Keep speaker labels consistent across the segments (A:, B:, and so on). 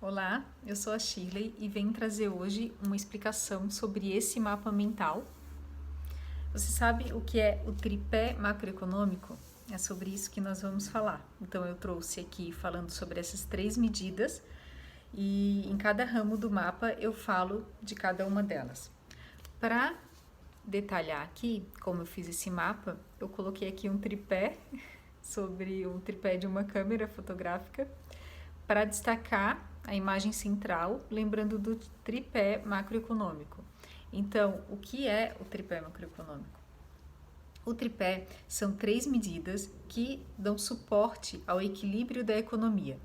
A: Olá, eu sou a Shirley e venho trazer hoje uma explicação sobre esse mapa mental. Você sabe o que é o tripé macroeconômico? É sobre isso que nós vamos falar. Então eu trouxe aqui falando sobre essas 3 medidas e em cada ramo do mapa eu falo de cada uma delas. Para detalhar aqui como eu fiz esse mapa, eu coloquei aqui um tripé sobre um tripé de uma câmera fotográfica para destacar a imagem central, lembrando do tripé macroeconômico. Então, o que é o tripé macroeconômico? O tripé são 3 medidas que dão suporte ao equilíbrio da economia.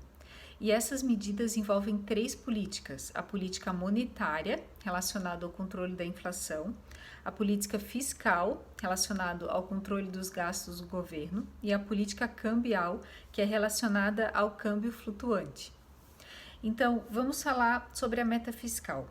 A: E essas medidas envolvem 3 políticas: a política monetária, relacionada ao controle da inflação, a política fiscal, relacionada ao controle dos gastos do governo, e a política cambial, que é relacionada ao câmbio flutuante. Então, vamos falar sobre a meta fiscal.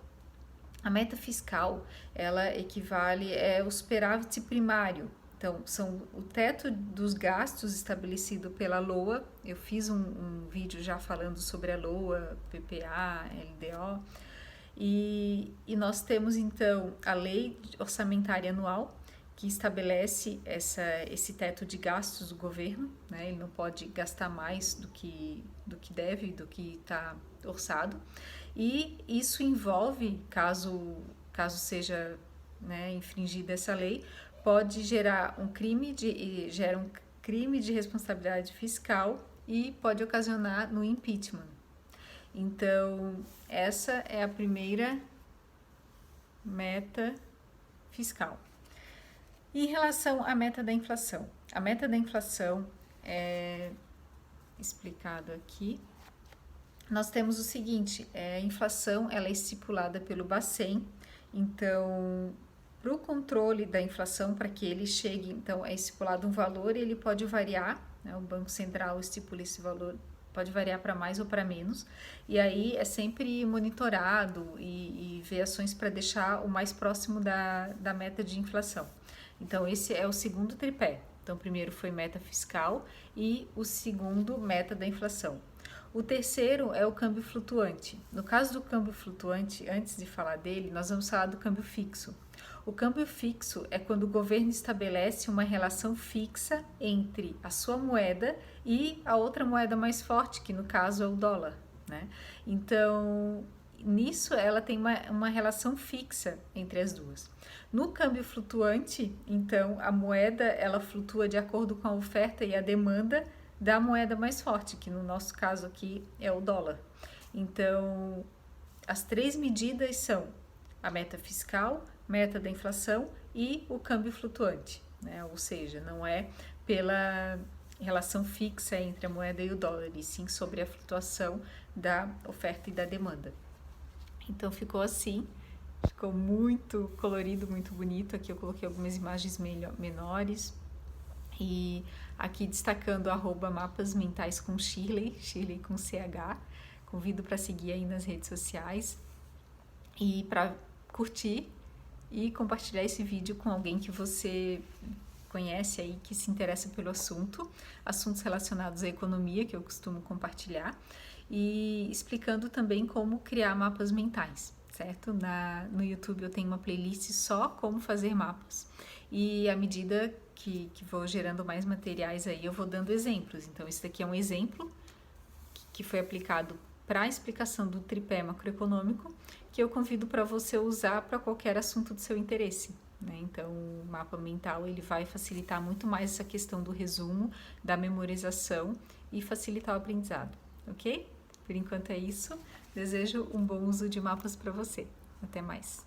A: A meta fiscal, ela equivale ao superávit primário. Então, são o teto dos gastos estabelecido pela LOA. Eu fiz um vídeo já falando sobre a LOA, PPA, LDO. E nós temos, então, a Lei Orçamentária Anual, que estabelece esse teto de gastos do governo, né? Ele não pode gastar mais do que deve, do que está orçado. E isso envolve, caso seja, né, infringida essa lei, pode gerar um crime de responsabilidade fiscal e pode ocasionar no impeachment. Então, essa é a primeira meta fiscal. Em relação à meta da inflação, a meta da inflação é explicado aqui. Nós temos o seguinte: a inflação ela é estipulada pelo Bacen. Então, para o controle da inflação, para que ele chegue, então é estipulado um valor e ele pode variar, né? O Banco Central estipula esse valor, pode variar para mais ou para menos, e aí é sempre monitorado e vê ações para deixar o mais próximo da meta de inflação. Então, esse é o segundo tripé. Então, o primeiro foi meta fiscal e o segundo, meta da inflação. O terceiro é o câmbio flutuante. No caso do câmbio flutuante, antes de falar dele, nós vamos falar do câmbio fixo. O câmbio fixo é quando o governo estabelece uma relação fixa entre a sua moeda e a outra moeda mais forte, que no caso é o dólar, né? Então, nisso ela tem uma relação fixa entre as duas. No câmbio flutuante, então, a moeda ela flutua de acordo com a oferta e a demanda da moeda mais forte, que no nosso caso aqui é o dólar. Então, as 3 medidas são a meta fiscal, meta da inflação e o câmbio flutuante, né? Ou seja, não é pela relação fixa entre a moeda e o dólar, e sim sobre a flutuação da oferta e da demanda. Então ficou assim, ficou muito colorido, muito bonito. Aqui eu coloquei algumas imagens menores e aqui destacando @mapas mentais com Shirley com CH. Convido para seguir aí nas redes sociais e para curtir e compartilhar esse vídeo com alguém que você conhece aí, que se interessa pelo assuntos relacionados à economia, que eu costumo compartilhar, e explicando também como criar mapas mentais, certo? No YouTube eu tenho uma playlist só como fazer mapas, e à medida que vou gerando mais materiais aí, eu vou dando exemplos. Então esse daqui é um exemplo que foi aplicado para a explicação do tripé macroeconômico, que eu convido para você usar para qualquer assunto do seu interesse, né? Então, o mapa mental ele vai facilitar muito mais essa questão do resumo, da memorização e facilitar o aprendizado, ok? Por enquanto é isso. Desejo um bom uso de mapas para você. Até mais!